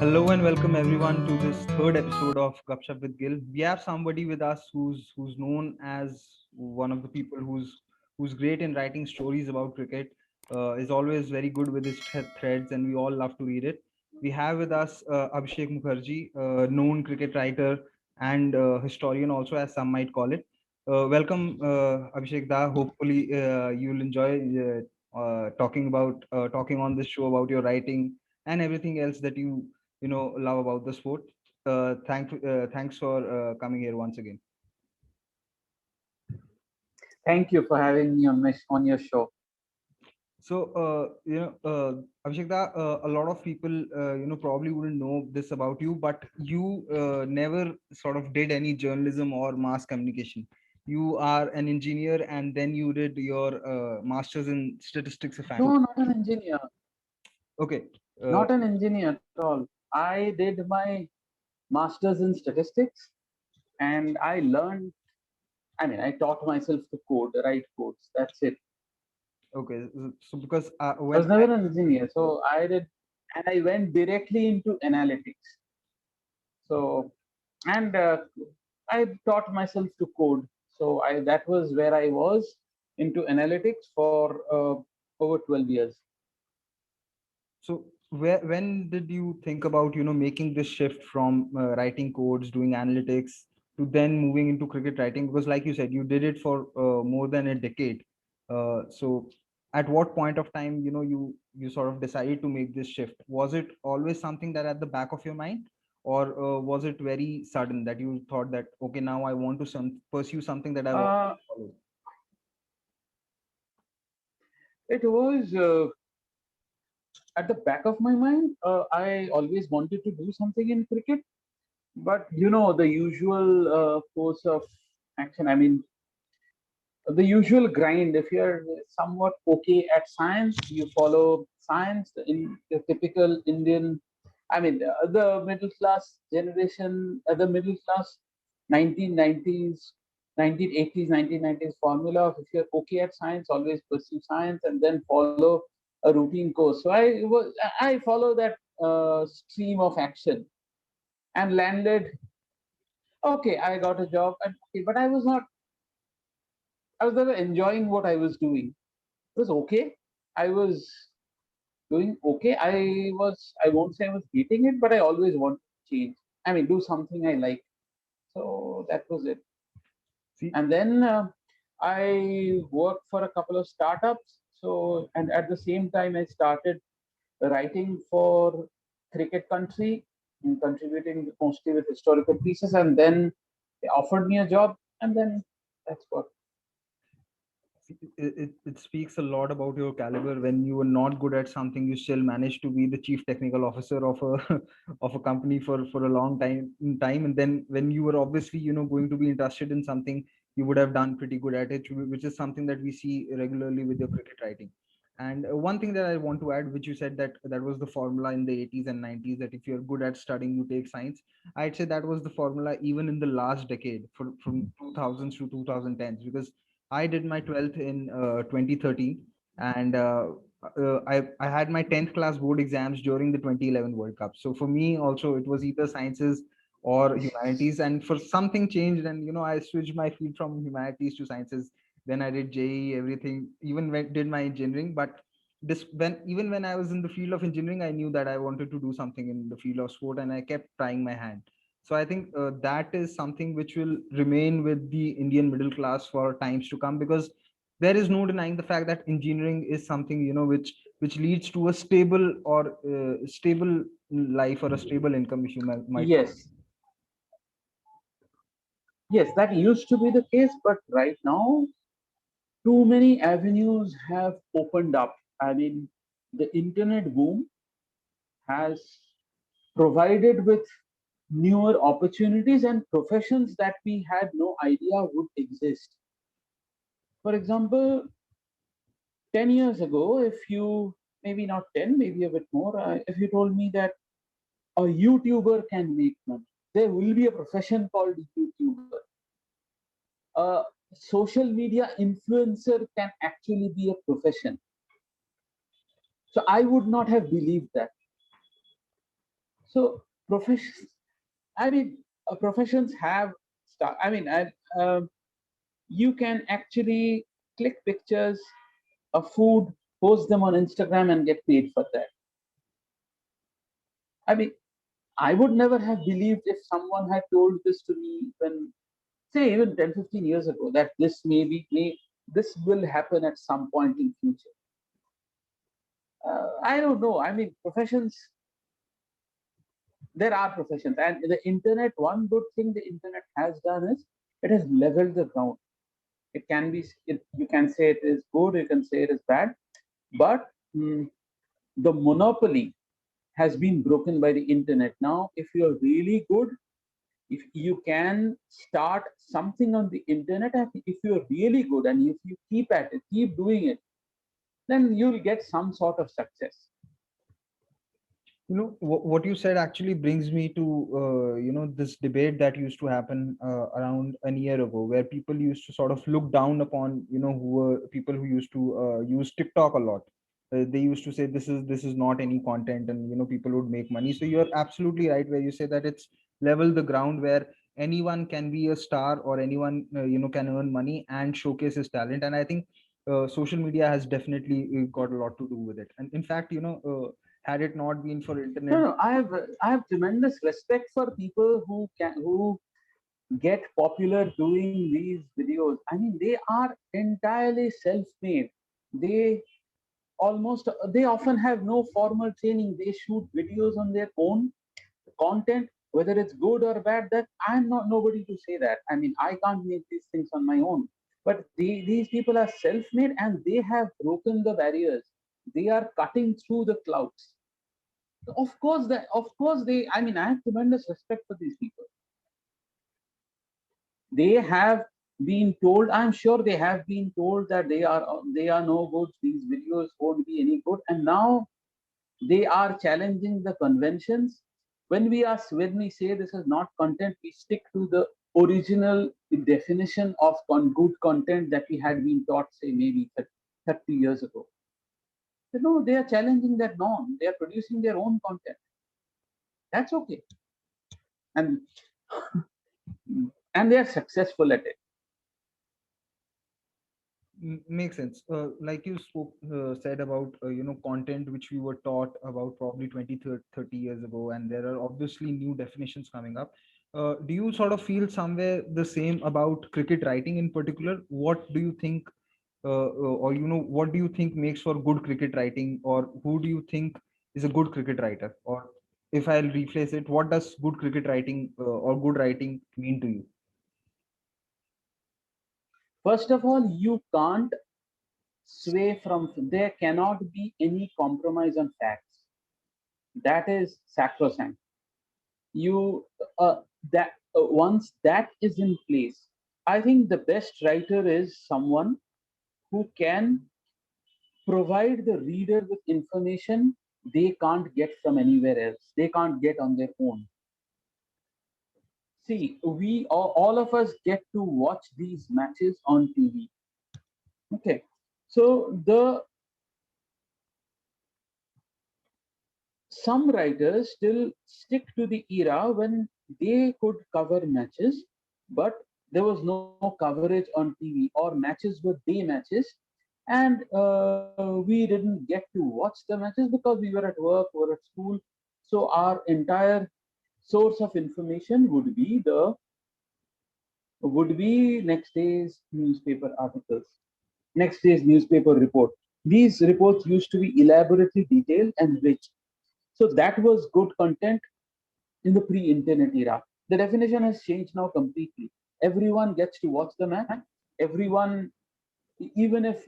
Hello and welcome everyone to this third episode of Gupshup with Gill. We have somebody with us who's known as one of the people who's great in writing stories about cricket. Is always very good with his threads, and we all love to read it. We have with us Abhishek Mukherjee, known cricket writer and historian, also as some might call it. Welcome, Abhishek Da. Hopefully, you'll enjoy talking on this show about your writing and everything else that you love about the sport. Thanks for coming here once again. Thank you for having me on your show. So Abhishek da, a lot of people probably wouldn't know this about you, but you never sort of did any journalism or mass communication. You are an engineer, and then you did your masters in statistics, if I'm No, not an engineer. okay. uh, Not an engineer at all. I did my master's in statistics and I learned, I taught myself to code, write codes. That's it. okay, so because I when was never an engineer. So I did, and I went directly into analytics. So, and I taught myself to code. So that was where I was into analytics for over 12 years. So when did you think about making this shift from writing codes, doing analytics, to then moving into cricket writing? Because like you said, you did it for more than a decade. So at what point of time you sort of decided to make this shift? Was it always something that at the back of your mind, or was it very sudden that you thought that okay, now I want to pursue something that I've Uh, always followed? it was at the back of my mind. I always wanted to do something in cricket, but the usual course of action. The usual grind. If you're somewhat okay at science, you follow science. In the typical Indian, the middle class generation, the middle class 1990s, 1980s, 1990s formula of if you're okay at science, always pursue science and then follow a routine course. So I follow that stream of action and landed. Okay, I got a job, and okay, but I was never enjoying what I was doing. It was okay. I was doing okay. I won't say I was hating it, but I always want to change. Do something I like. So that was it. See, And then I worked for a couple of startups. So, and at the same time, I started writing for Cricket Country and contributing mostly with historical pieces. And then they offered me a job, and then that's what. it speaks a lot about your caliber. When you were not good at something, you still managed to be the chief technical officer of a of a company for a long time. And then when you were obviously going to be interested in something, you would have done pretty good at it, which is something that we see regularly with your cricket writing. And one thing that I want to add, which you said that that was the formula in the 80s and 90s, that if you're good at studying, you take science. I'd say that was the formula even in the last decade, from 2000s to 2010s, because I did my 12th in 2013, and I had my 10th class board exams during the 2011 World Cup. So for me, also, it was either sciences or humanities, and for something changed, and I switched my field from humanities to sciences. Then I did JE, everything, even did my engineering. But this when even when I was in the field of engineering, I knew that I wanted to do something in the field of sport, and I kept trying my hand. So I think that is something which will remain with the Indian middle class for times to come, because there is no denying the fact that engineering is something which leads to a stable or stable life, or a stable income, if you might call it. Yes, yes, that used to be the case, but right now too many avenues have opened up. The internet boom has provided with newer opportunities and professions that we had no idea would exist. For example, 10 years ago, if you, maybe not 10, maybe a bit more, if you told me that a YouTuber can make money, there will be a profession called YouTuber. A social media influencer can actually be a profession. So I would not have believed that. So professions, I mean, professions have I mean, you can actually click pictures of food, post them on Instagram, and get paid for that. I mean, I would never have believed if someone had told this to me when, say, even 10, 15 years ago, that this will happen at some point in future. I don't know. I mean, professions, there are professions. And the internet, one good thing the internet has done is it has leveled the ground. It can be, you can say it is good, you can say it is bad, but the monopoly has been broken by the internet. Now, if you're really good, if you can start something on the internet, and if you're really good and if you keep at it, keep doing it, then you'll get some sort of success. What you said actually brings me to this debate that used to happen around a year ago, where people used to sort of look down upon who were people who used to use TikTok a lot. They used to say this is not any content, and people would make money. So you're absolutely right where you say that it's level the ground, where anyone can be a star, or anyone can earn money and showcase his talent. And I think social media has definitely got a lot to do with it. And in fact, had it not been for No, internet. no, I have tremendous respect for people who get popular doing these videos. I mean, they are entirely self-made. They they often have no formal training. They shoot videos on their own content, whether it's good or bad. That I'm not nobody to say that. I mean, I can't make these things on my own. But these people are self-made and they have broken the barriers. They are cutting through the clouds. Of course they. I mean, I have tremendous respect for these people. They have been told, I'm sure they have been told that they are no good, these videos won't be any good, and now they are challenging the conventions. When we say this is not content, we stick to the original definition of good content that we had been taught, say maybe 30 years ago. No, they are challenging that norm. They are producing their own content. That's okay. And and they are successful at it. Makes sense. Like you said about content which we were taught about probably 20 30 years ago, and there are obviously new definitions coming up. Do you sort of feel somewhere the same about cricket writing in particular? What do you think, or what do you think makes for good cricket writing, or who do you think is a good cricket writer? Or if I'll rephrase it, what does good cricket writing or good writing mean to you? First of all, you can't sway from, there cannot be any compromise on facts. That is sacrosanct. You that Once that is in place, I think the best writer is someone who can provide the reader with information they can't get from anywhere else. They can't get on their own. See, we all of us get to watch these matches on TV. Okay, so the some writers still stick to the era when they could cover matches, but there was no coverage on TV, or matches were day matches, and we didn't get to watch the matches because we were at work or at school. So our entire source of information would be next day's newspaper articles, next day's newspaper report. These reports used to be elaborately detailed and rich. So that was good content in the pre-internet era. The definition has changed now completely. Everyone gets to watch the match. Everyone, even if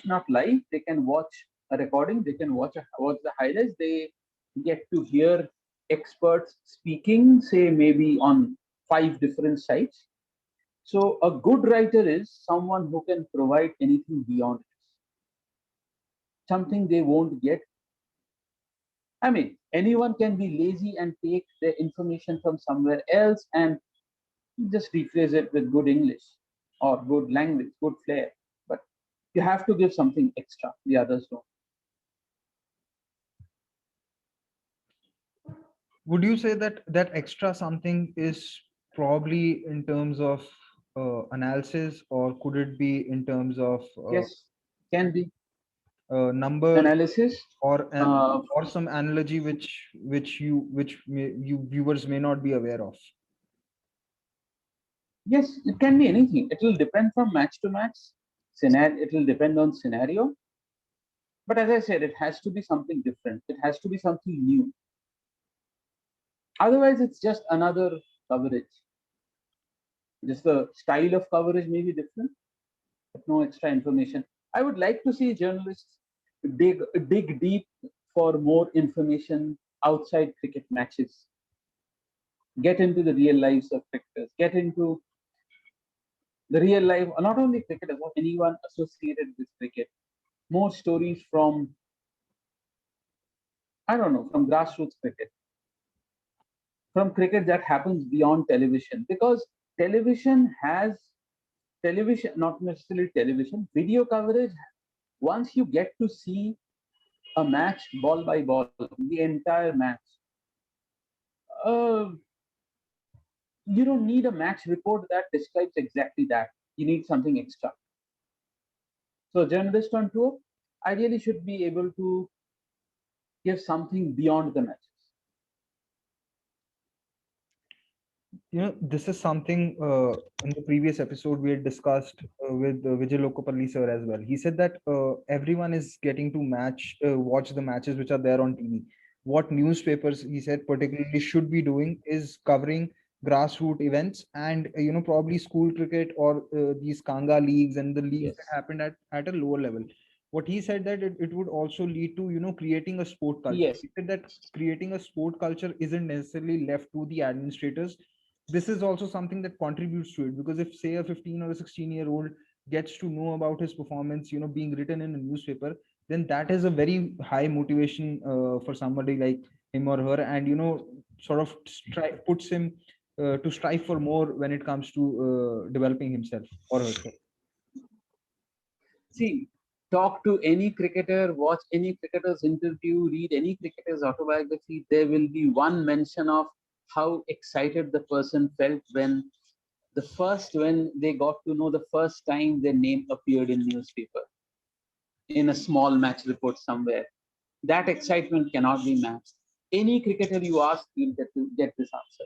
not live, they can watch a recording. They can watch the highlights. They get to hear experts speaking, say maybe on 5 different sites. So a good writer is someone who can provide anything beyond this, something they won't get. I mean, anyone can be lazy and take the information from somewhere else and just rephrase it with good English or good language, good flair. But you have to give something extra. The others don't. Would you say that that extra something is probably in terms of analysis, or could it be in terms of Yes, can be numbers, analysis. or Uh, or some analogy which you viewers may not be aware of? yes, it can be anything. It will depend from match to match. Scenario. It will depend on scenario. But as I said, it has to be something different. It has to be something new. Otherwise, it's just another coverage. Just the style of coverage may be different, but no extra information. I would like to see journalists dig deep for more information outside cricket matches. Get into the real lives of cricketers. Get into the real life, not only cricketers, but anyone associated with cricket. More stories from, I don't know, from grassroots cricket, from cricket that happens beyond television. Because television has television, not necessarily television, video coverage. Once you get to see a match ball by ball, the entire match, uh, you don't need a match report that describes exactly that. You need something extra. So, a journalist on tour ideally should be able to give something beyond the matches. This is something in the previous episode we had discussed with Vijay Lokapalli sir as well. He said that everyone is getting to watch the matches which are there on TV. What newspapers, he said, particularly should be doing is covering grassroots events and probably school cricket or these Kanga leagues and the leagues that Yes. happened at a lower level. What he said that it would also lead to creating a sport culture. Yes. He said that creating a sport culture isn't necessarily left to the administrators. This is also something that contributes to it, because if say a 15 or a 16-year-old gets to know about his performance being written in a newspaper, then that is a very high motivation for somebody like him or her, and sort of puts him to strive for more when it comes to developing himself or herself. See, talk to any cricketer, watch any cricketer's interview, read any cricketer's autobiography. There will be one mention of how excited the person felt when they got to know the first time their name appeared in newspaper in a small match report somewhere. That excitement cannot be matched. Any cricketer you ask, you'll get this answer.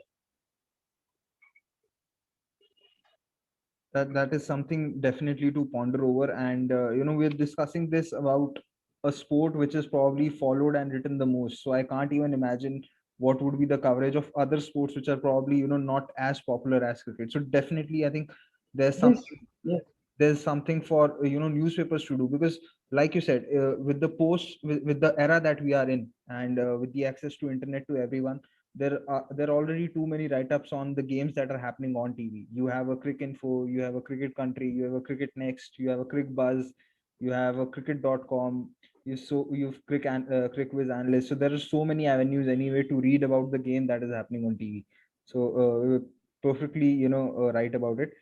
That is something definitely to ponder over, and we're discussing this about a sport which is probably followed and written the most, so I can't even imagine what would be the coverage of other sports which are probably not as popular as cricket. So definitely I think there's Yes, something yes, there's something for newspapers to do, because like you said, with the era that we are in, and with the access to internet to everyone, there are already too many write-ups on the games that are happening on TV. You have a cricket info, you have a cricket country, you have a cricket next, you have a cricket buzz, you have a cricket.com, you've crick with analysts. So there are so many avenues anyway to read about the game that is happening on TV. So perfectly right about it.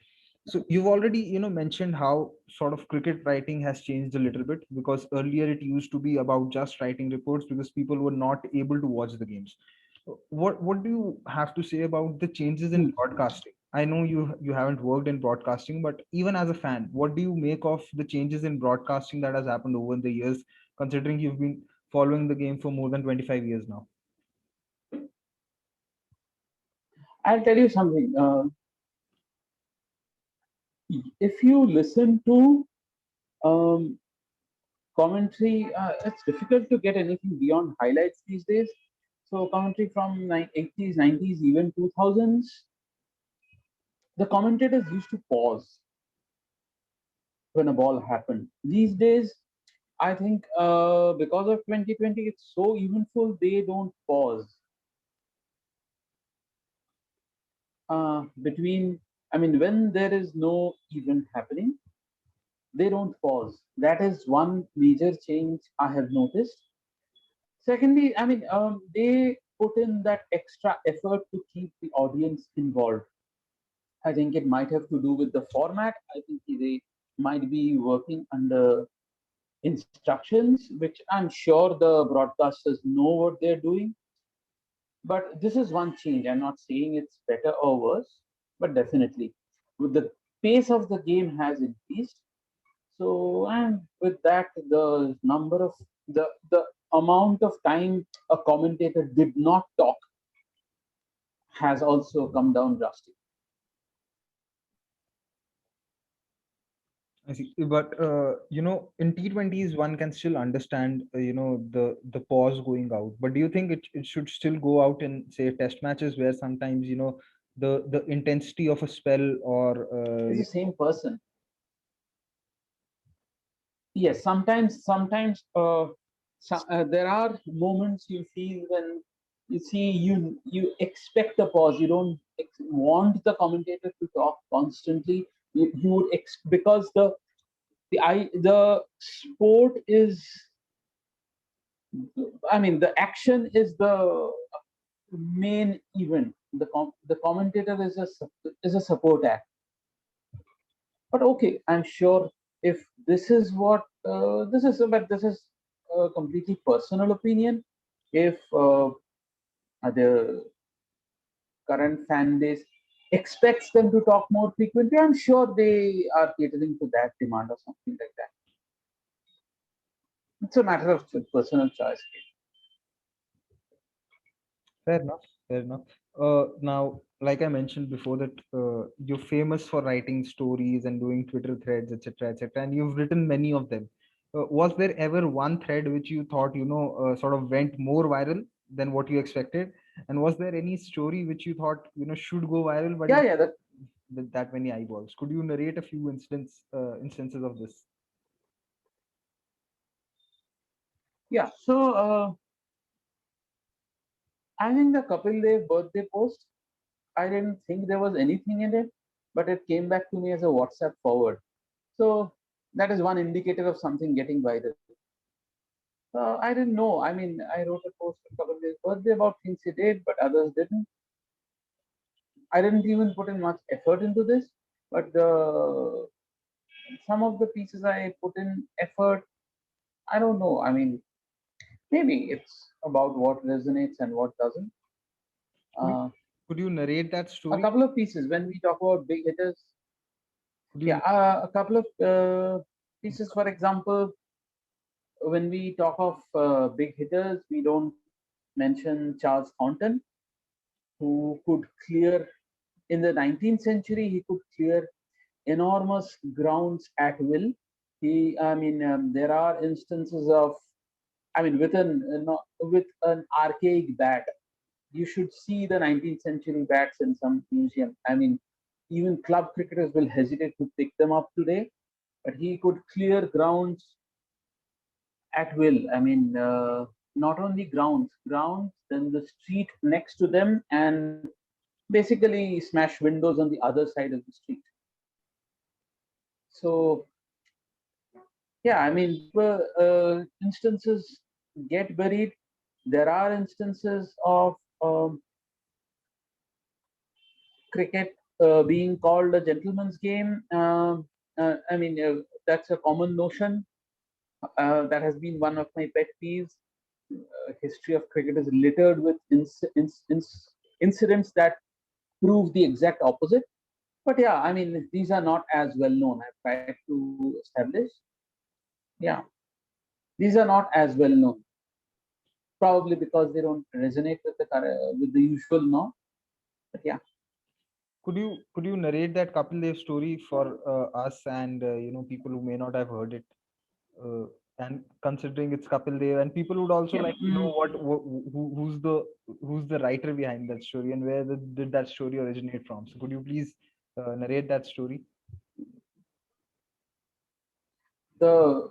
So you've already mentioned how sort of cricket writing has changed a little bit, because earlier it used to be about just writing reports because people were not able to watch the games. What do you have to say about the changes in hmm. broadcasting? I know you haven't worked in broadcasting, but even as a fan, what do you make of the changes in broadcasting that has happened over the years, considering you've been following the game for more than 25 years now? I'll tell you something. If you listen to um, commentary, it's difficult to get anything beyond highlights these days. So commentary from 80s, 90s, even 2000s, the commentators used to pause when a ball happened. These days, I think because of 2020, it's so eventful, they don't pause between. I mean, when there is no event happening, they don't pause. That is one major change I have noticed. Secondly, I mean, they put in that extra effort to keep the audience involved. I think it might have to do with the format. I think they might be working under instructions, which I'm sure the broadcasters know what they're doing. But this is one change. I'm not saying it's better or worse, but definitely with the pace of the game has increased. So, and with that, the number of the amount of time a commentator did not talk has also come down drastically. I see. But in T20s, one can still understand, the pause going out. But do you think it should still go out in, say, test matches where sometimes, the intensity of a spell or It's the same person. Yes, sometimes there are moments you feel when you see you expect a pause. You don't want the commentator to talk constantly. You would because the sport is, I mean, the action is the main event. The commentator is a support act. But okay, I'm sure if this is what but this is a completely personal opinion. If the current fan base expects them to talk more frequently, I'm sure they are catering to that demand or something like that. It's a matter of personal choice. Fair enough. Fair enough. Now, like I mentioned before, that you're famous for writing stories and doing Twitter threads, etc., etc., and you've written many of them. Was there ever one thread which you thought, sort of went more viral than what you expected? And was there any story which you thought, should go viral, but Yeah, it yeah, with that many eyeballs? Could you narrate a few instances of this? yeah. So I think the Kapil Dev birthday post, I didn't think there was anything in it, but it came back to me as a WhatsApp forward. So that is one indicator of something getting viral. I didn't know. I mean, I wrote a post on Kapil Dev's birthday about things he did, but others didn't. I didn't even put in much effort into this, but some of the pieces I put in effort, I don't know. I mean, maybe it's about what resonates and what doesn't. Could you Uh, could you narrate that a story? couple of pieces when we talk about big hitters. Could Yeah, you a couple of pieces. For example, when we talk of big hitters, we don't mention Charles Thornton, who could clear in the 19th century. He could clear enormous grounds at will. I mean, there are instances of, I mean, with an archaic bat. You should see the 19th century bats in some museum. I mean, even club cricketers will hesitate to pick them up today. But he could clear grounds at will. I mean, not only grounds, then the street next to them, and basically smash windows on the other side of the street. So yeah, I mean, instances get buried. There are instances of cricket being called a gentleman's game. I mean, that's a common notion. That has been one of my pet peeves. History of cricket is littered with incidents that prove the exact opposite. But yeah, I mean, these are not as well known. I've tried to establish. Yeah, these are not as well known, probably because they don't resonate with with the usual norm. But yeah, could you narrate that Kapil Dev story for us and people who may not have heard it? Uh, and considering it's Kapil Dev, and people would also yeah. like to know who's the writer behind that story and where did that story originate from. So could you please narrate that story? The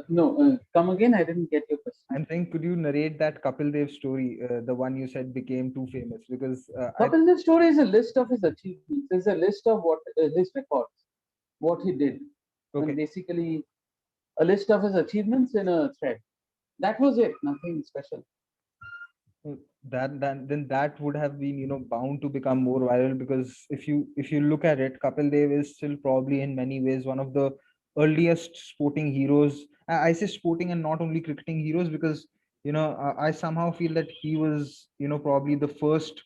no, come again. I didn't get your question. I'm saying, could you narrate that Kapil Dev story, the one you said became too famous? Because I Kapil Dev's story is a list of his achievements. It's a list of what his records, what he did, and okay. basically a list of his achievements in a thread. That was it. Nothing special. That then that would have been bound to become more viral, because if you look at it, Kapil Dev is still probably in many ways one of the earliest sporting heroes. I say sporting and not only cricketing heroes, because I somehow feel that he was, probably the first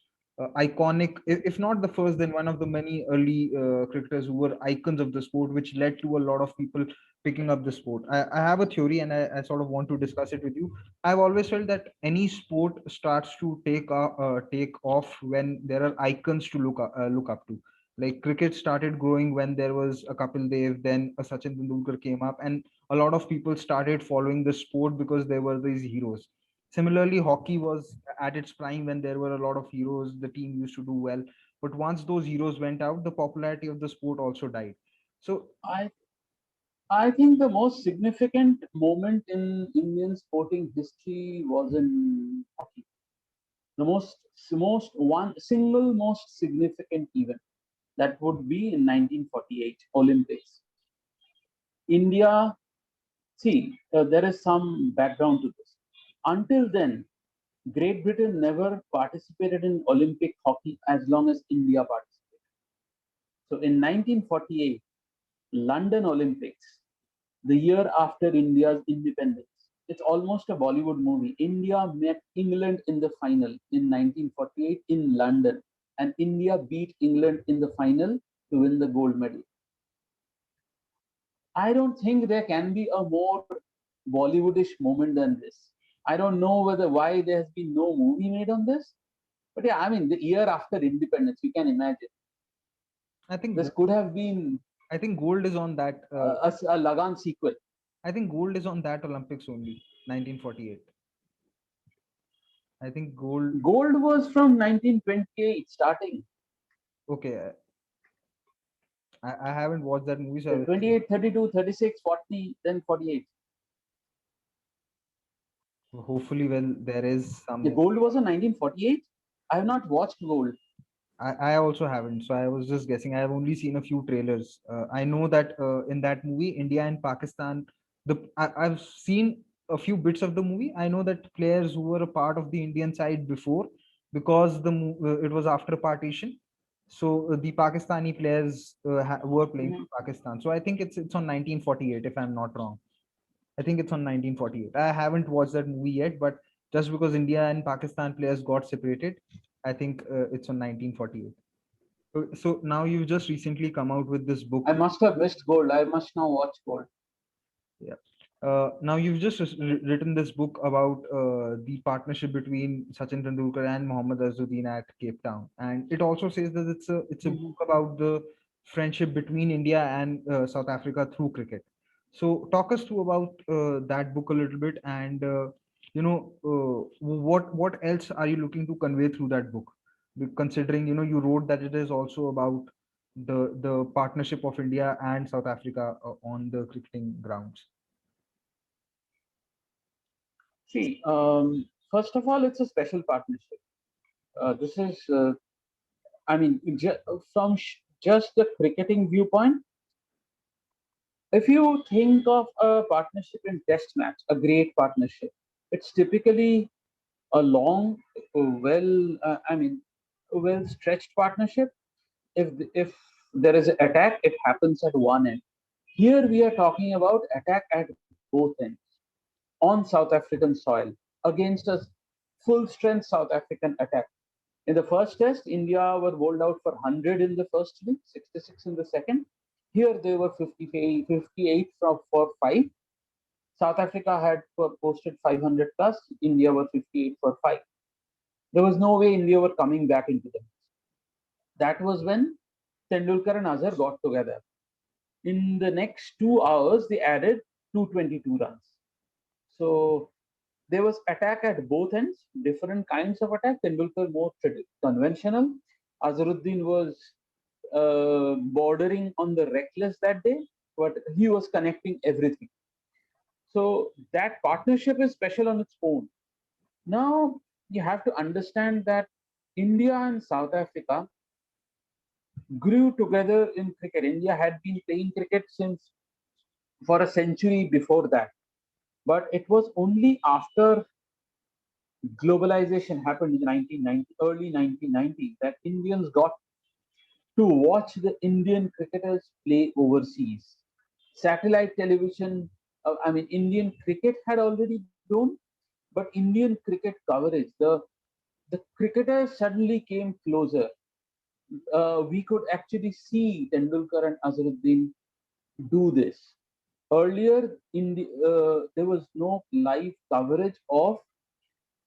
iconic, if not the first, then one of the many early cricketers who were icons of the sport, which led to a lot of people picking up the sport. I have a theory, and I sort of want to discuss it with you. I've always felt that any sport starts to take off when there are icons to look up to. Like cricket started growing when there was a Kapil Dev, then a Sachin Tendulkar came up, and a lot of people started following the sport because there were these heroes. Similarly, hockey was at its prime when there were a lot of heroes. The team used to do well, but once those heroes went out, the popularity of the sport also died. So I I think the most significant moment in Indian sporting history was in hockey. The most one single most significant event, that would be in 1948 Olympics. India, see, there is some background to this. Until then, Great Britain never participated in Olympic hockey as long as India participated. So in 1948, London Olympics, the year after India's independence. It's almost a Bollywood movie. India met England in the final in 1948 in London, and India beat England in the final to win the gold medal. I don't think there can be a more Bollywoodish moment than this. I don't know whether why there has been no movie made on this, but yeah, I mean the year after independence, you can imagine I think this could have been I think gold is on that. a Lagan sequel. I think gold is on that Olympics only, 1948. I think gold. Gold was from 1928 starting. Okay, I haven't watched that movie, so 28, 32, 36, 40, then 48. hopefully, well, there is The some. gold was in 1948. I have not watched gold. I also haven't, so I was just guessing. I have only seen a few trailers. I know that in that movie, India and Pakistan, I've seen a few bits of the movie. I know that players who were a part of the Indian side before, because it was after partition, so the Pakistani players were playing Mhm. for Pakistan. So I think it's on 1948, if I'm not wrong. I think it's on 1948. I haven't watched that movie yet, but just because India and Pakistan players got separated, I think it's on 1948. So now you've just recently come out with this I book. must have missed gold. I must now watch gold. Yeah. Now you've just written this book about the partnership between Sachin Tendulkar and Mohammad Azharuddin at Cape Town, and it also says that it's a Mhm. book about the friendship between India and South Africa through cricket. So talk us through about that book a little bit, and what else are you looking to convey through that book? Considering you wrote that it is also about the partnership of India and South Africa on the cricketing grounds. See, first of all, it's a special partnership. This is, I mean, from just the cricketing viewpoint, if you think of a partnership in Test match, a great partnership, it's typically a long, I mean, a well stretched partnership. If there is an attack, it happens at one end. Here we are talking about attack at both ends on South African soil against a full strength South African attack. In the first test, India were bowled out for 100 in the first inning, 66 in the second. Here they were 58 for 5. South Africa had posted 500 plus. India were 58 for 5. There was no way India were coming back into the match. That was when Tendulkar and Azhar got together. In the next 2 hours, they added 222 runs. So there was attack at both ends, different kinds of attack. Tendulkar more conventional. Azharuddin was bordering on the reckless that day, but he was connecting everything. So that partnership is special on its own. Now you have to understand that India and South Africa grew together in cricket. India had been playing cricket since for a century before that, but it was only after globalization happened in 1990, early 1990s, that Indians got to watch the Indian cricketers play overseas. Satellite television, I mean, Indian cricket had already grown, but Indian cricket coverage, the cricketers suddenly came closer. We could actually see Tendulkar and Azharuddin do this. Earlier, there was no live coverage of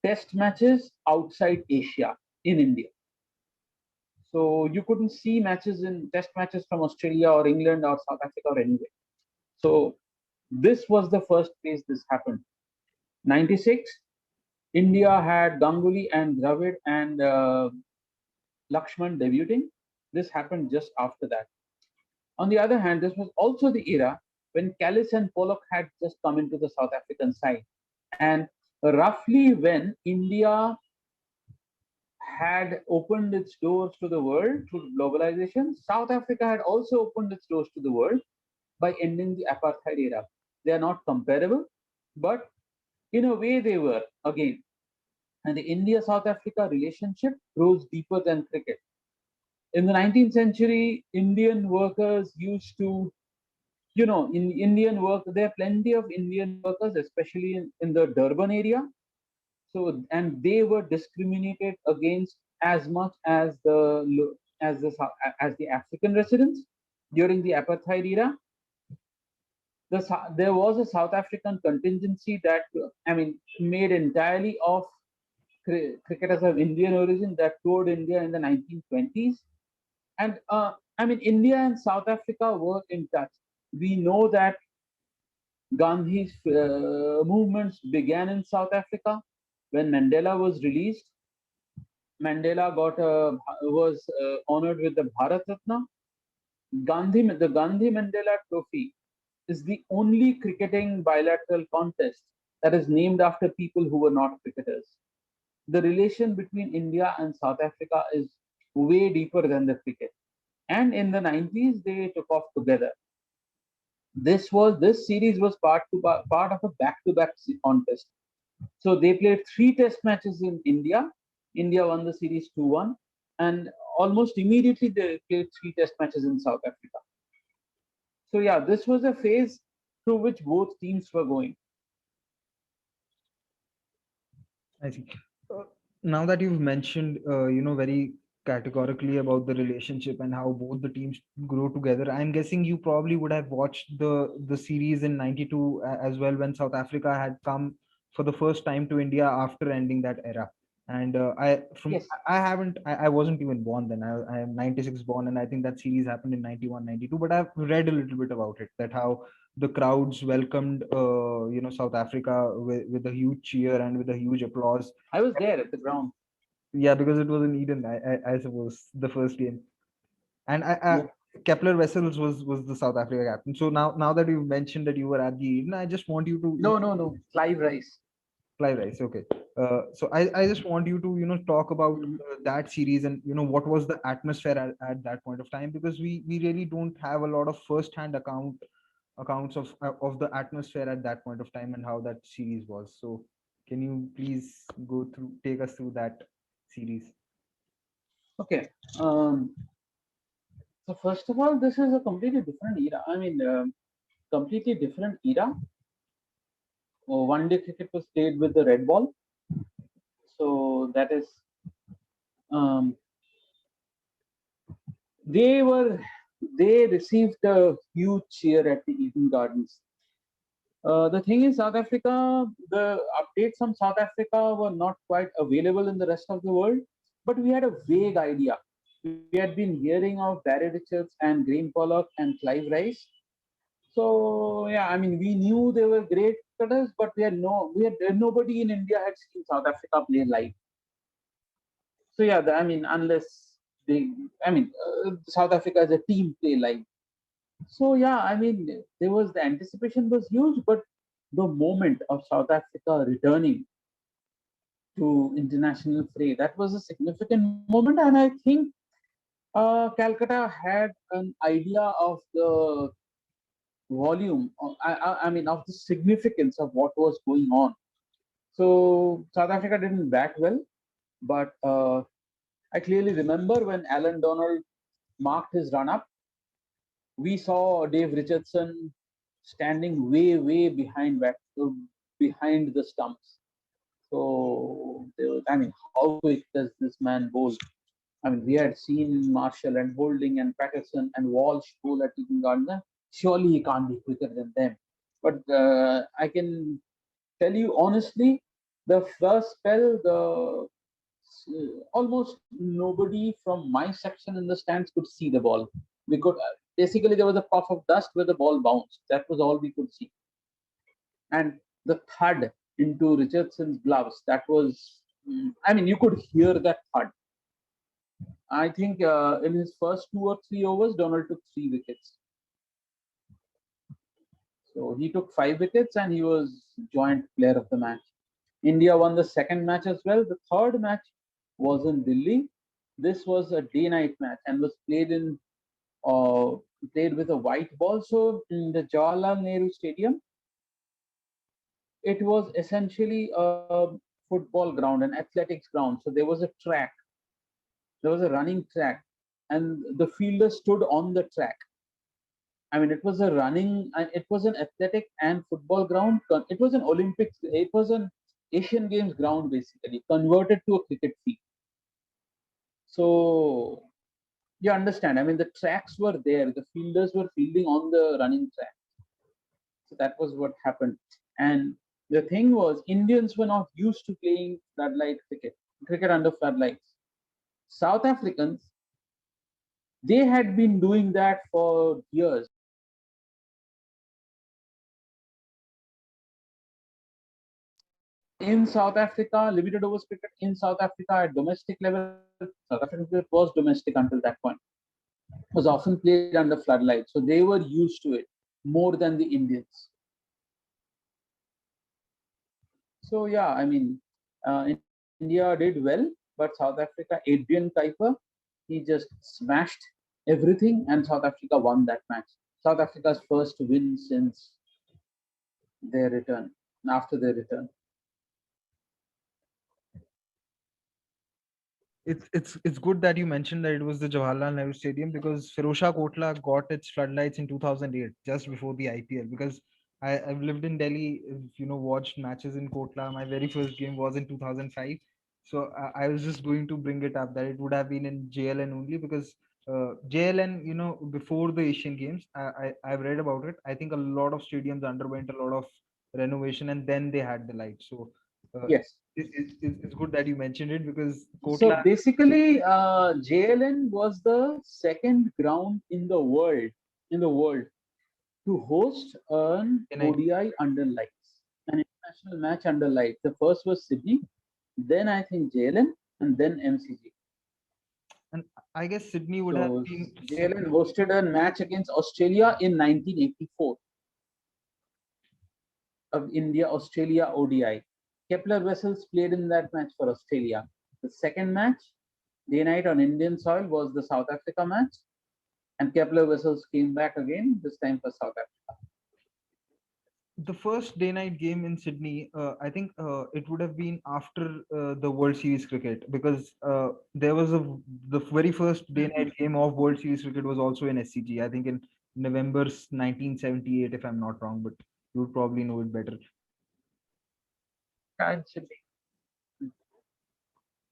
test matches outside Asia in India. So you couldn't see test matches from Australia or England or South Africa or anywhere. So this was the first place this happened. 96, India had Ganguly and Dravid and Lakshman debuting. This happened just after that. On the other hand, this was also the era when Callis and Pollock had just come into the South African side. And roughly when India had opened its doors to the world through globalization, South Africa had also opened its doors to the world by ending the apartheid era. They are not comparable, but in a way they were again. And the India South Africa relationship grows deeper than cricket. In the 19th century, Indian workers used to, in Indian work, there are plenty of Indian workers, especially in the Durban area. So, and they were discriminated against as much as the African residents during the apartheid era. There was a South African contingency that, made entirely of cricketers of Indian origin that toured India in the 1920s. And India and South Africa were in touch. We know that Gandhi's movements began in South Africa when Mandela was released. Mandela was honored with the Bharat Ratna. The Gandhi Mandela Trophy is the only cricketing bilateral contest that is named after people who were not cricketers. The relation between India and South Africa is way deeper than the cricket. And in the 90s, they took off together. This series was part of a back-to-back contest. So they played three test matches in India. India won the series 2-1, and almost immediately they played three test matches in South Africa. So yeah, this was a phase through which both teams were going. I see. Uh, Now that you've mentioned, very categorically about the relationship and how both the teams grow together, I'm guessing you probably would have watched the series in '92 as well, when South Africa had come for the first time to India after ending that era. And Yes. I haven't, I wasn't even born then. I am '96 born, and I think that series happened in '91, '92. But I've read a little bit about it, that how the crowds welcomed South Africa with a huge cheer and with a huge applause. I was there at the ground. Yeah, because it was in Eden, I suppose, the first game. And Yep. Kepler Wessels was the South Africa captain. So now that you've mentioned that you were at the Eden, I just want you to, No, no, no. Clive Rice. Clive Rice. Okay. So I just want you to, talk about Mhm. that series, and, what was the atmosphere at that point of time, because we really don't have a lot of first hand accounts of the atmosphere at that point of time and how that series was. So can you please take us through that series? Okay. Um, so first of all, this is a completely different era. Completely different era. One day cricket was played with the red ball. So that is, um, they were, they received a huge cheer at the Eden Gardens. The thing is, South Africa, the updates from South Africa were not quite available in the rest of the world, but we had a vague idea. We had been hearing of Barry Richards and Graham Pollock and Clive Rice. So yeah, we knew they were great cricketers, but we had nobody in India had seen South Africa play live. So yeah, unless they, South Africa as a team play live. So yeah, there was the anticipation was huge, but the moment of South Africa returning to international fray, that was a significant moment, and I think Calcutta had an idea of the volume, of the significance of what was going on. So South Africa didn't bat well, but I clearly remember when Alan Donald marked his run up, we saw Dave Richardson standing way, way behind the stumps. So, I mean, how quick does this man bowl? I mean, we had seen Marshall and Holding and Patterson and Walsh bowl at Eden Gardens. Surely he can't be quicker than them. But I can tell you honestly, the first spell, almost nobody from my section in the stands could see the ball. We could basically there was a puff of dust where the ball bounced. That was all we could see. And the thud into Richardson's gloves, that was, I mean, you could hear that thud. I think in his first 2 or 3 overs, Donald took 3 wickets. So he took 5 wickets and he was joint player of the match. India won the second match as well. The third match was in Delhi. This was a day-night match and was uh, played with a white ball. So in the Jawaharlal Nehru Stadium, it was essentially a football ground, an athletics ground. So there was a track, there was a running track, and the fielder stood on the track. I mean, it was a running, it was an athletic and football ground. It was an Olympics, it was an Asian Games ground basically, converted to a cricket field. So you understand, I mean, the tracks were there, the fielders were fielding on the running track. So that was what happened. And the thing was, Indians were not used to playing floodlight cricket, cricket under floodlights. South Africans, they had been doing that for years. In South Africa, limited overs cricket in South Africa at domestic level, South African cricket was domestic until that point. Was often played under floodlights, so they were used to it more than the Indians. So yeah, I mean, India did well, but South Africa, Adrian Kuiper, he just smashed everything, and South Africa won that match. South Africa's first win since their return, after their return. It's good that you mentioned that it was the Jawaharlal Nehru Stadium because Firosha Kotla got its floodlights in 2008, just before the IPL. Because I've lived in Delhi, watched matches in Kotla. My very first game was in 2005. So I was just going to bring it up that it would have been in JLN only because JLN, before the Asian Games, I've read about it. I think a lot of stadiums underwent a lot of renovation and then they had the lights. So uh, Yes. it's good that you mentioned it because So Kotla. basically, JLN was the second ground in the world to host an ODI under lights, an international match under lights. The first was Sydney, then I think JLN, and then MCG. And I guess Sydney would have So been JLN Sydney. hosted a match against Australia in 1984 of India Australia ODI. Kepler vessels played in that match for Australia. The second match, day night on Indian soil, was the South Africa match, and Kepler vessels came back again, this time for South Africa. The first day night game in Sydney, I think it would have been after the World Series cricket because there was the very first day night game of World Series cricket was also in SCG. I think in November 1978, if I'm not wrong, but you would probably know it better. Yeah, in Sydney.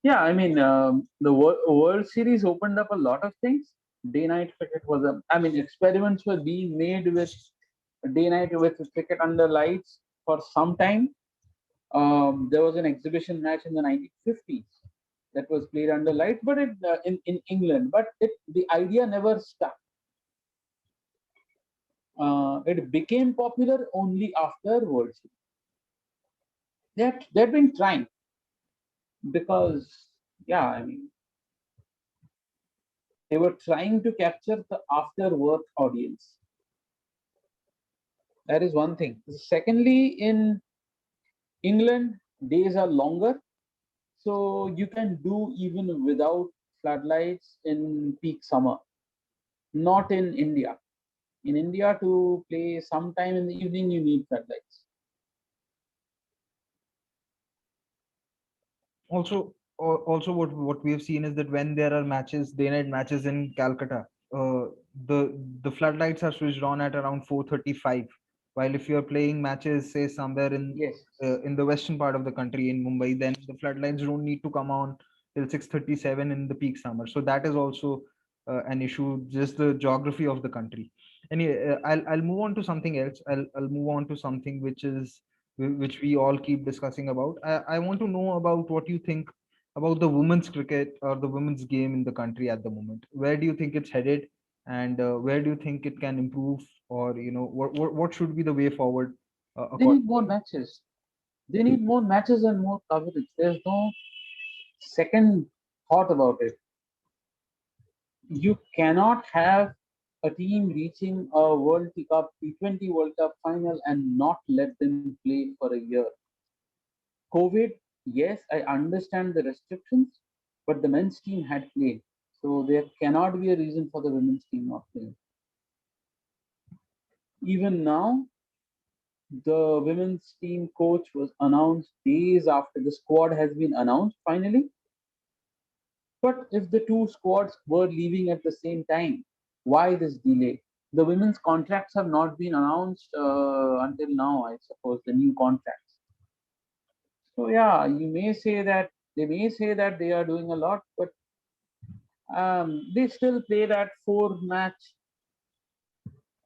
Yeah, I mean, the World Series opened up a lot of things. Day night cricket was I mean, experiments were being made with day night with cricket under lights for some time. There was an exhibition match in the 1950s that was played under light, but in England, but the idea never stuck. It became popular only after World Series. They've been trying because, yeah, I mean, they were trying to capture the after work audience. That is one thing. Secondly, in England, days are longer, so you can do even without floodlights in peak summer. Not in India. In India, to play sometime in the evening, you need floodlights. Also what we have seen is that when there are matches, day night matches in Calcutta, uh, the floodlights are switched on at around 4:35. while if you're playing matches, say somewhere Yes. in the western part of the country in Mumbai, then the floodlights don't need to come on till 6:37 in the peak summer. So that is also an issue, just the geography of the country. Anyway, I'll move on to something else. I'll move on to something which we all keep discussing about. I want to know about what you think about the women's cricket or the women's game in the country at the moment. Where do you think it's headed, and where do you think it can improve, or what should be the way forward They according need more matches. They need more matches and more coverage. There's no second thought about it. You cannot have a team reaching a World Cup, T20 World Cup final and not let them play for a year. COVID, yes, I understand the restrictions, but the men's team had played. So there cannot be a reason for the women's team not playing. Even now, the women's team coach was announced days after the squad has been announced finally. But if the two squads were leaving at the same time, why this delay? The women's contracts have not been announced until now, I suppose, the new contracts. So, yeah, you may say that they may say that they are doing a lot, but they still play that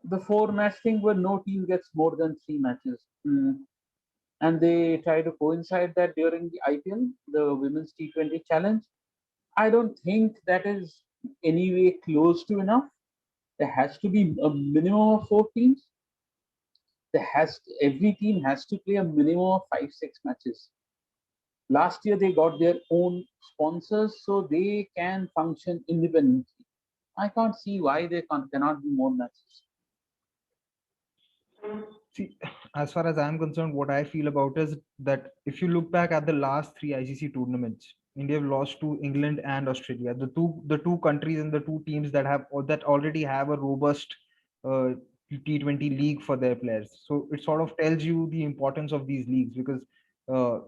the four match thing where no team gets more than three matches. And they try to coincide that during the IPL, the Women's T20 Challenge. I don't think that is anyway close to enough. There has to be a minimum of four teams. Every team has to play a minimum of 5-6 matches. Last year they got their own sponsors, so they can function independently. I can't see why cannot be more matches. See, as far as I'm concerned, what I feel about is that if you look back at the last three ICC tournaments, India have lost to England and Australia, the two countries and the two teams that already have a robust uh, T20 league for their players. So it sort of tells you the importance of these leagues, because I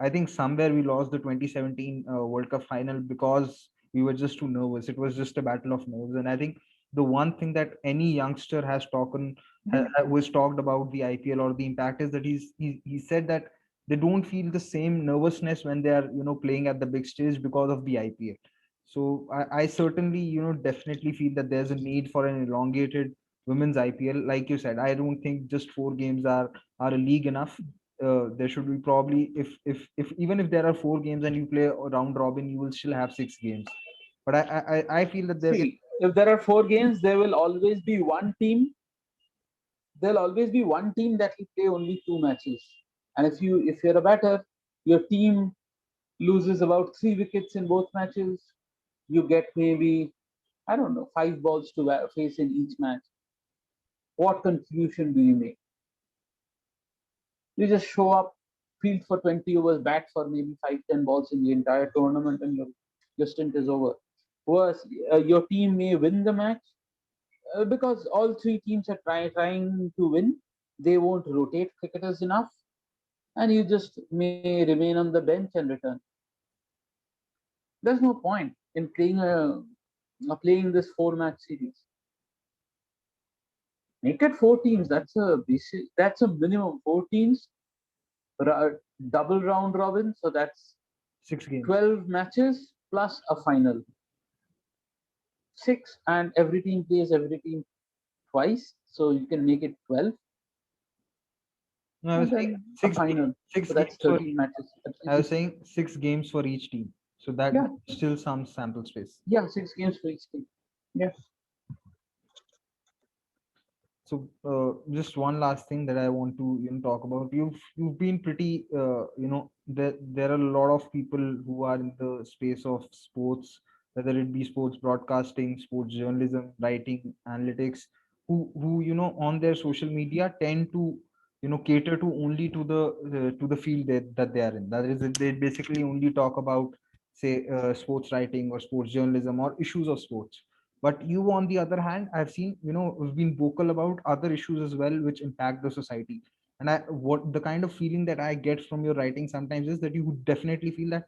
think somewhere we lost the 2017 World Cup final because we were just too nervous. It was just a battle of nerves, and I think the one thing that any youngster who has talked about the IPL or the impact is that he said that they don't feel the same nervousness when they are playing at the big stage because of the IPL. So I certainly definitely feel that there's a need for an elongated women's IPL. Like you said, I don't think just 4 games are a league enough. There should be probably, if even if there are 4 games and you play a round robin, you will still have 6 games. But I feel that there. See, if there are four games, there will always be one team. There'll always be one team that will play only two matches. And if you're a batter, your team loses about 3 wickets in both matches. You get maybe, I don't know, 5 balls to face in each match. What contribution do you make? You just show up, field for 20 overs, bat for maybe 5-10 balls in the entire tournament, and your stint is over. Worse, your team may win the match because all three teams are trying to win. They won't rotate cricketers enough, and you just may remain on the bench and return. There's no point in playing this 4 match series. Make it 4 teams. That's a minimum 4 teams. ra- Double round robin, so that's 6 games. 12 matches plus a final. Six, and every team plays every team twice, so you can make it 12, No, I was and saying then a six games, final. six So that's games for 13 matches. I was saying 6 games for each team. So that Yeah, still some sample space. yeah, 6 games for each team. Yeah. So just one last thing that I want to talk about. You've been pretty there are a lot of people who are in the space of sports, whether it be sports broadcasting, sports journalism, writing, analytics, who on their social media tend to cater to only to the field that they are in. That is, they basically only talk about, say, sports writing or sports journalism or issues of sports. But you, on the other hand, I've seen, have been vocal about other issues as well, which impact the society. And what the kind of feeling that I get from your writing sometimes is that you definitely feel that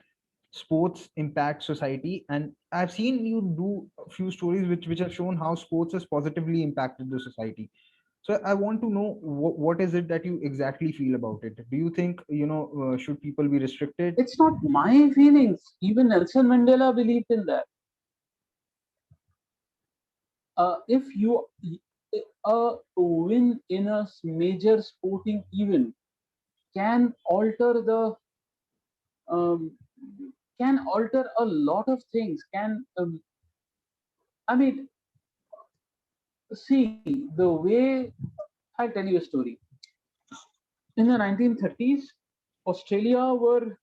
sports impact society. And I've seen you do a few stories which have shown how sports has positively impacted the society. So I want to know what is it that you exactly feel about it? Do you think, should people be restricted? It's not my feelings. Even Nelson Mandela believed in that. If you a win in a major sporting event can alter the um, can alter a lot of things. Can I mean, see the way. I'll tell you a story. In the 1930s, Australia were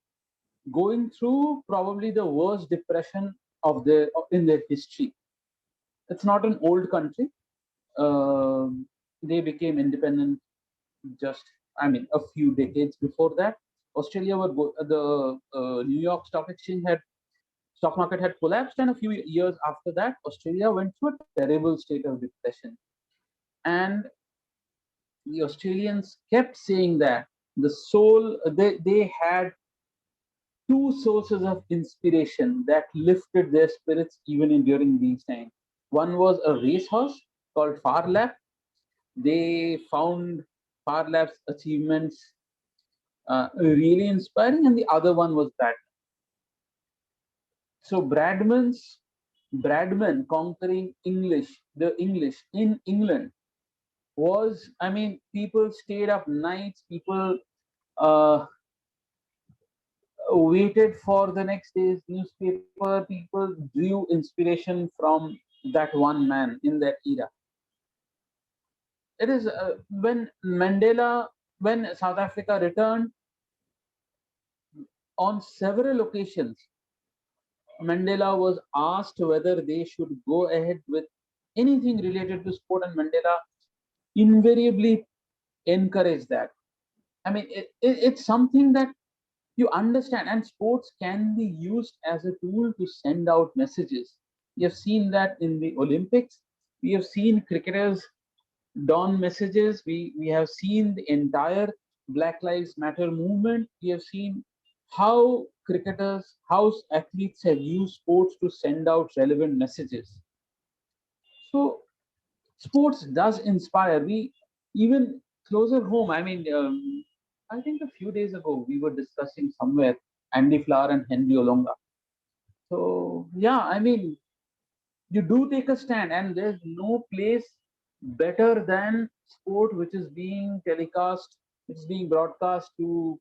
going through probably the worst depression of their in their history. It's not an old country. They became independent just, I mean, a few decades before that. Australia were the New York stock market had collapsed, and a few years after that, Australia went through a terrible state of depression. And the Australians kept saying that they had two sources of inspiration that lifted their spirits even during these times. One was a racehorse called Farlap. They found Farlap's achievements really inspiring, and the other one was Brad. So Bradman conquering the English in England was, I mean, people stayed up nights, people uh, waited for the next day's newspaper, people drew inspiration from that one man in that era. It is when South Africa returned on several occasions, Mandela was asked whether they should go ahead with anything related to sport, and Mandela invariably encouraged that. I mean, it's something that you understand, and sports can be used as a tool to send out messages. We have seen that in the Olympics. We have seen cricketers don messages. We have seen the entire Black Lives Matter movement. We have seen how cricketers, how athletes have used sports to send out relevant messages. So sports does inspire. We even closer home. I mean, I think a few days ago we were discussing somewhere Andy Flower and Henry Olonga. So yeah, I mean, you do take a stand, and there's no place better than sport, which is being telecast, which is being broadcast to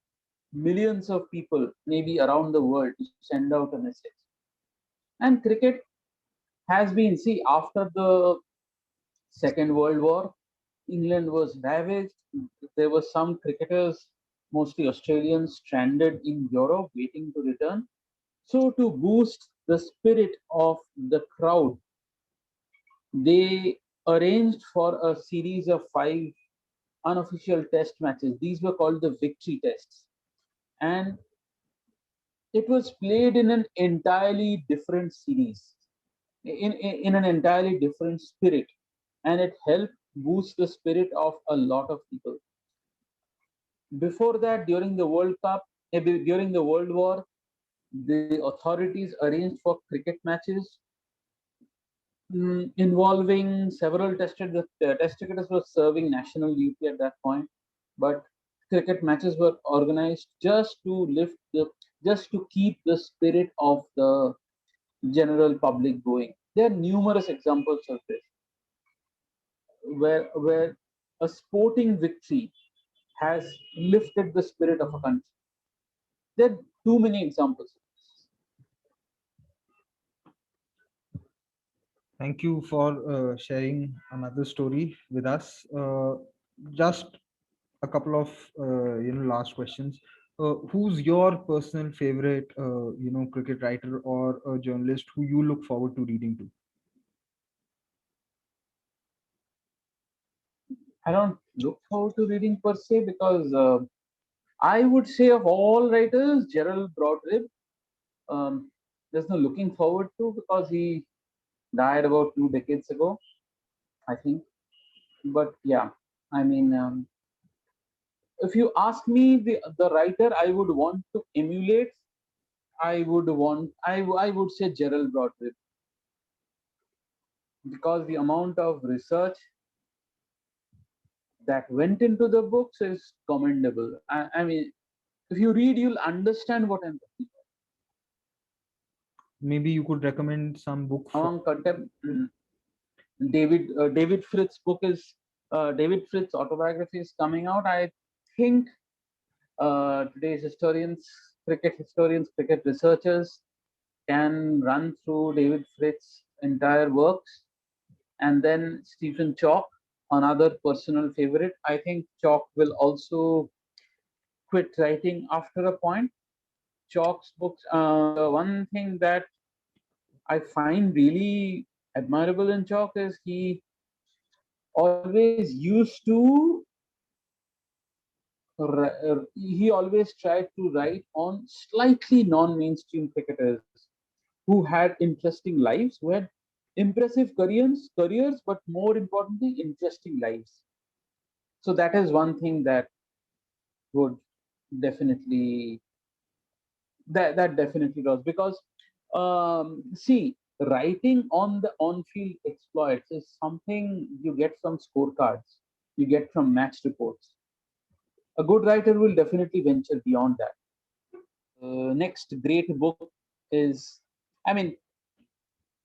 millions of people, maybe around the world, to send out a message. And cricket has been, see, after the Second World War, England was ravaged. There were some cricketers, mostly Australians, stranded in Europe waiting to return. So, to boost the spirit of the crowd, they arranged for a series of five unofficial test matches. These were called the victory tests. And it was played in an entirely different series, in an entirely different spirit. And it helped boost the spirit of a lot of people. Before that, during the World War, the authorities arranged for cricket matches involving several tested. The test cricketers were serving national duty at that point, but cricket matches were organized just to keep the spirit of the general public going. There are numerous examples of this, where a sporting victory has lifted the spirit of a country. There are too many examples. Thank you for sharing another story with us. Just a couple of last questions. Who's your personal favorite cricket writer or a journalist who you look forward to reading to? I don't look forward to reading per se because I would say of all writers, Gerald Broadrib. Um, there's no looking forward to because he died about 2 decades ago, I think. But yeah, I mean, if you ask me the writer I would want to emulate, I would say Gerald Broadrib because the amount of research that went into the books is commendable. I mean, if you read, you'll understand what I'm talking Maybe you could recommend some book about. from. Among David Fritz's book is David Fritz autobiography is coming out. I think today's historians, cricket researchers can run through David Fritz's entire works, and then Stephen Chalk, another personal favorite. I think Chalk will also quit writing after a point. Chalk's books. The one thing that I find really admirable in Chalk is always used to he always tried to write on slightly non-mainstream cricketers who had interesting lives, who had impressive careers, but more importantly, interesting lives. So that is one thing that would definitely that definitely does, because see, writing on the on-field exploits is something you get from scorecards, you get from match reports. A good writer will definitely venture beyond that. Next great book is, I mean,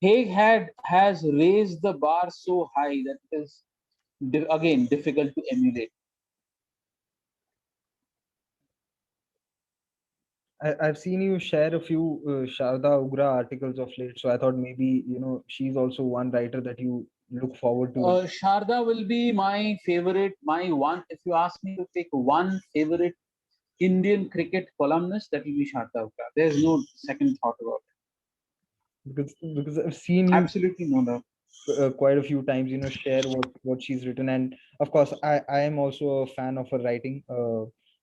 Haig has raised the bar so high that it is again difficult to emulate. I've seen you share a few Sharda Ugra articles of late, so I thought maybe she's also one writer that you look forward to. Sharda will be my favorite. My one, if you ask me to pick one favorite Indian cricket columnist, that will be Sharda Ugra. There's no second thought about Because I've seen it. you Absolutely no doubt. quite a few times, share what she's written, and of course, I am also a fan of her writing.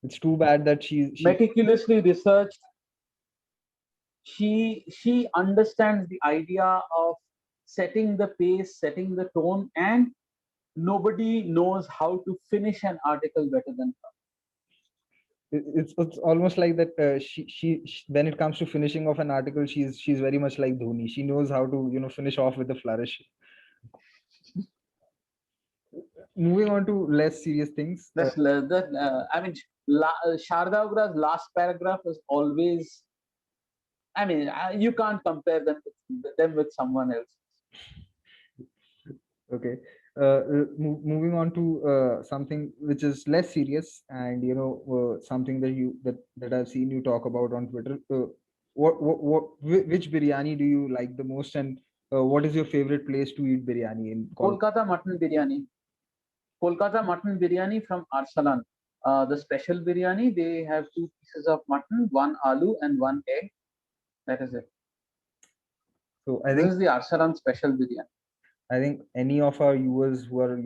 It's too bad that she. Meticulously researched. She understands the idea of setting the pace, setting the tone, and nobody knows how to finish an article better than her. It's almost like that. When it comes to finishing off an article, she's very much like Dhoni. She knows how to finish off with a flourish. Moving on to less serious things. I mean, Sharda Ugra's last paragraph is always. I mean, you can't compare them with someone else. Okay. Moving on to something which is less serious, and something that I've seen you talk about on Twitter. Which biryani do you like the most, and what is your favorite place to eat biryani in Kolkata? Kolkata mutton biryani. Kolkata mutton biryani from Arsalan. The special biryani, they have two pieces of mutton, one aloo and one egg. That is it. So I This think is the Arsalan special biryani. I think any of our viewers who are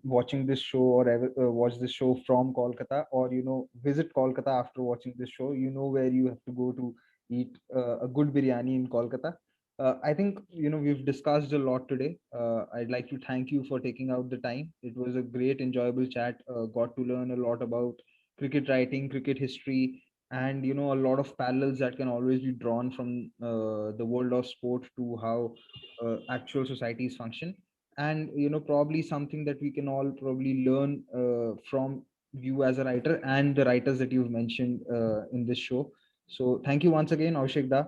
watching this show, or ever watch this show from Kolkata, or visit Kolkata after watching this show, where you have to go to eat a good biryani in Kolkata. I think we've discussed a lot today. I'd like to thank you for taking out the time. It was a great, enjoyable chat. Got to learn a lot about cricket writing, cricket history, and a lot of parallels that can always be drawn from the world of sport to how actual societies function, and probably something that we can all probably learn from you as a writer and the writers that you've mentioned in this show. So thank you once again, Aushik Da.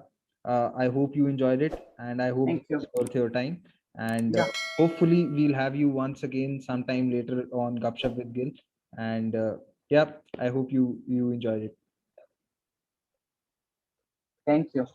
I hope you enjoyed it, and I hope Thank it you. was worth your time, and Yeah. hopefully we'll have you once again sometime later on Gupshup with Gill. And yeah, I hope you enjoyed it. Thank you.